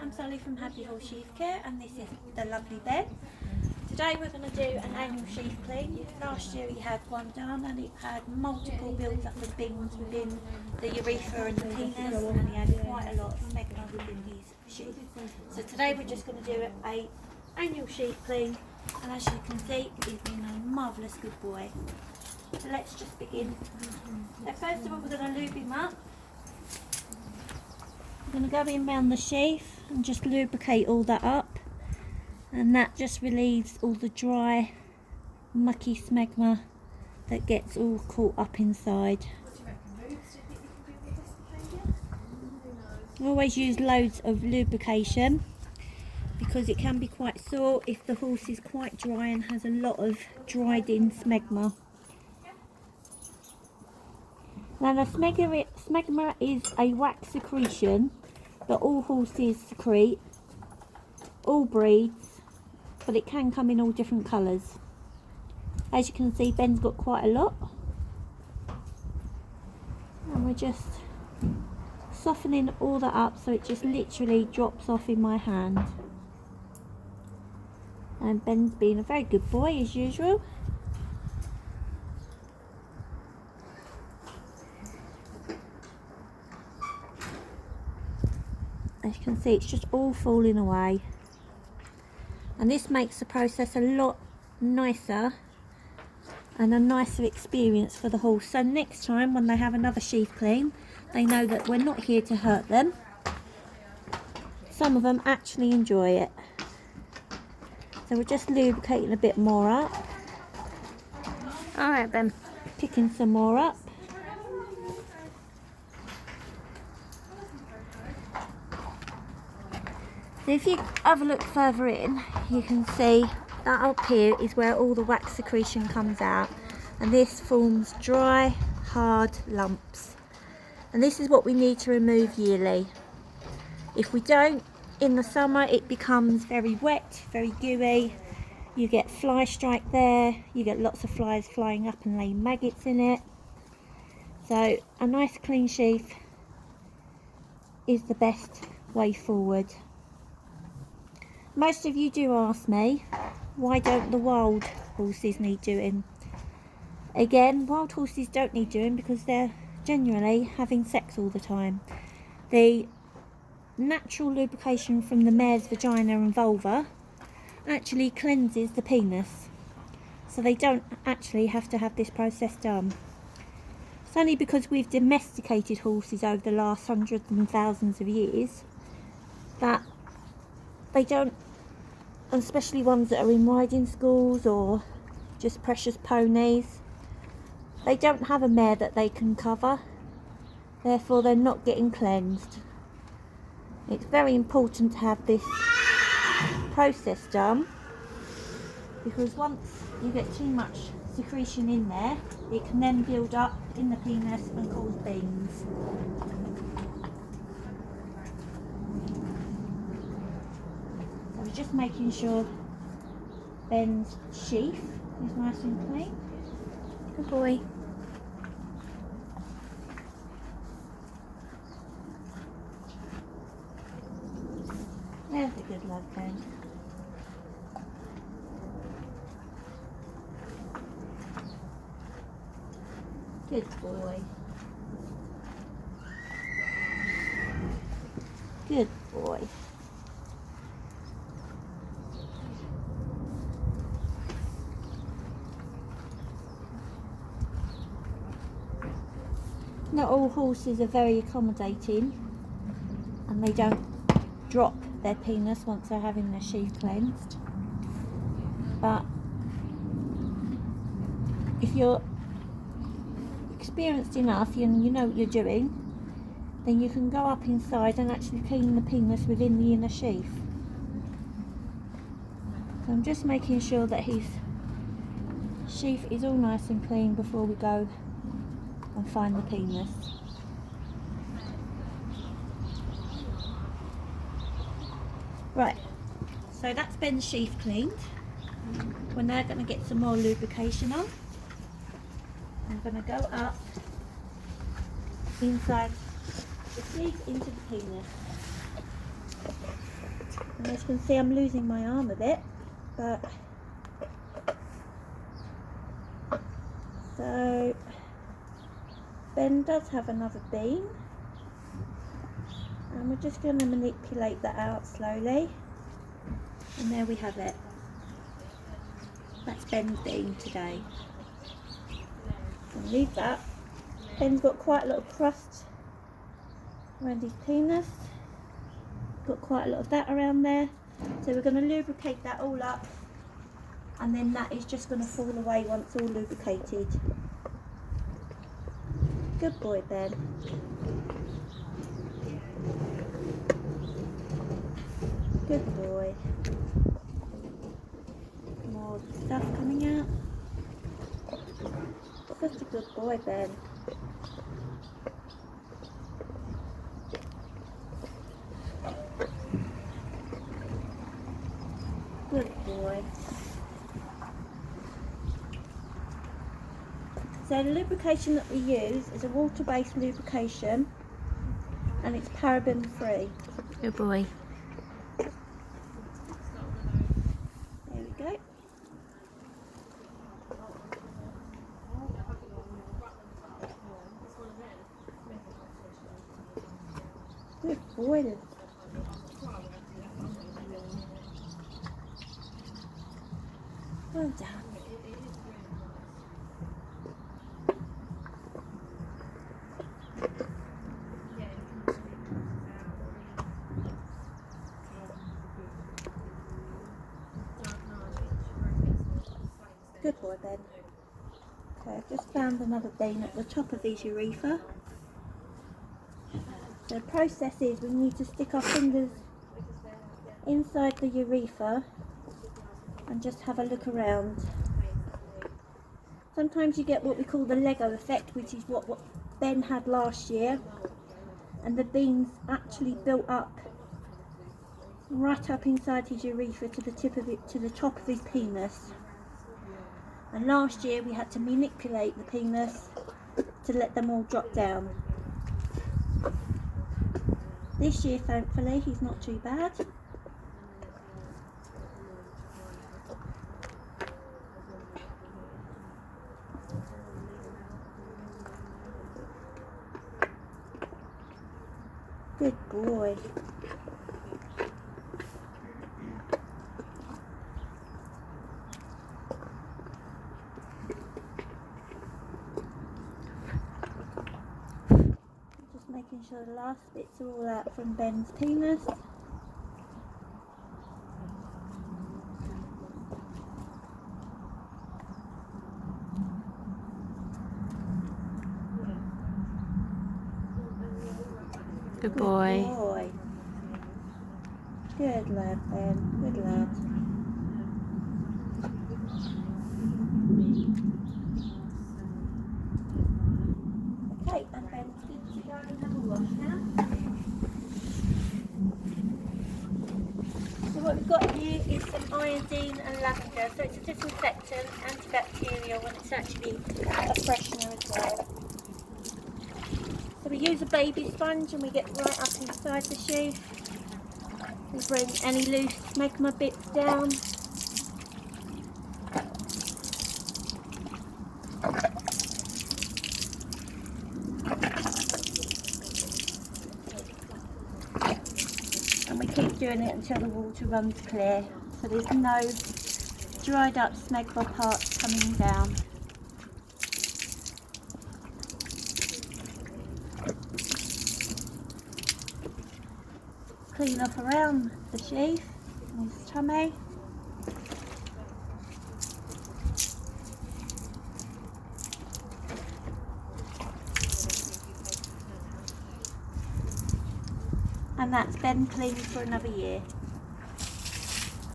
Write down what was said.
I'm Sally from Happy Horse Sheath Care, and this is the lovely Ben. Today we're going to do an annual sheath clean. Last year he had one done and it had multiple builds up of bings within the urethra and the penis, and he had quite a lot of smegma within his sheath. So today we're just going to do an annual sheath clean, and as you can see he's been a marvellous good boy. So let's just begin. So first of all we're going to lube him up. I'm going to go in round the sheath and just lubricate all that up, and that just relieves all the dry mucky smegma that gets all caught up inside. I always use loads of lubrication because it can be quite sore if the horse is quite dry and has a lot of dried in smegma. Now the smegma is a wax secretion that all horses secrete, all breeds, but it can come in all different colours. As you can see, Ben's got quite a lot, and we're just softening all that up so it just literally drops off in my hand. And Ben's been a very good boy as usual. As you can see, it's just all falling away, and this makes the process a lot nicer and a nicer experience for the horse. So next time when they have another sheath clean, they know that we're not here to hurt them. Some of them actually enjoy it. So we're just lubricating a bit more up. Alright then, picking some more up. So if you have a look further in, you can see that up here is where all the wax secretion comes out, and this forms dry, hard lumps. And this is what we need to remove yearly. If we don't, in the summer it becomes very wet, very gooey. You get fly strike there, you get lots of flies flying up and laying maggots in it. So a nice clean sheath is the best way forward. Most of you do ask me, why don't the wild horses need doing? Again, wild horses don't need doing because they're generally having sex all the time. The natural lubrication from the mare's vagina and vulva actually cleanses the penis, so they don't actually have to have this process done. It's only because we've domesticated horses over the last hundreds and thousands of years that they don't, especially ones that are in riding schools or just precious ponies, they don't have a mare that they can cover, therefore they're not getting cleansed. It's very important to have this process done, because once you get too much secretion in there, it can then build up in the penis and cause bings. Just making sure Ben's sheath is nice and clean. Good boy. There's a good lad, Ben. Good boy. Good boy. Not all horses are very accommodating, and they don't drop their penis once they're having their sheath cleansed. But if you're experienced enough and you know what you're doing, then you can go up inside and actually clean the penis within the inner sheath. So I'm just making sure that his sheath is all nice and clean before we go and find the penis. Right, so that's Ben's sheath cleaned. We're now going to get some more lubrication on. I'm going to go up inside the sheath into the penis. And as you can see, I'm losing my arm a bit, but so Ben does have another bean, and we're just going to manipulate that out slowly, and there we have it. That's Ben's bean today. And leave that. Ben's got quite a lot of crust around his penis. Got quite a lot of that around there. So we're going to lubricate that all up, and then that is just going to fall away once all lubricated. Good boy, Ben. Good boy. More stuff coming out. Such a good boy, Ben. Good boy. So the lubrication that we use is a water-based lubrication, and it's paraben free. Good boy. There we go. Good boy. Well done. Good boy, Ben. Okay, I've just found another vein at the top of his urethra. The process is we need to stick our fingers inside the urethra and just have a look around. Sometimes you get what we call the Lego effect, which is what Ben had last year, and the beans actually built up right up inside his urethra to the top of his penis. And last year we had to manipulate the penis to let them all drop down. This year, thankfully, he's not too bad. Good boy. Just making sure the last bits are all out from Ben's penis. Good boy. Good boy. Good lad, Ben. Good lad. Okay, and Ben's good to go and have a wash now. So what we've got here is some iodine and lavender. So it's a disinfectant, antibacterial, and it's actually a freshener as well. So we use a baby sponge and we get right up inside the sheath. We bring any loose smegma bits down. And we keep doing it until the water runs clear. So there's no dried up smegma parts coming down. Clean off around the sheath and his tummy. And that's Ben clean for another year.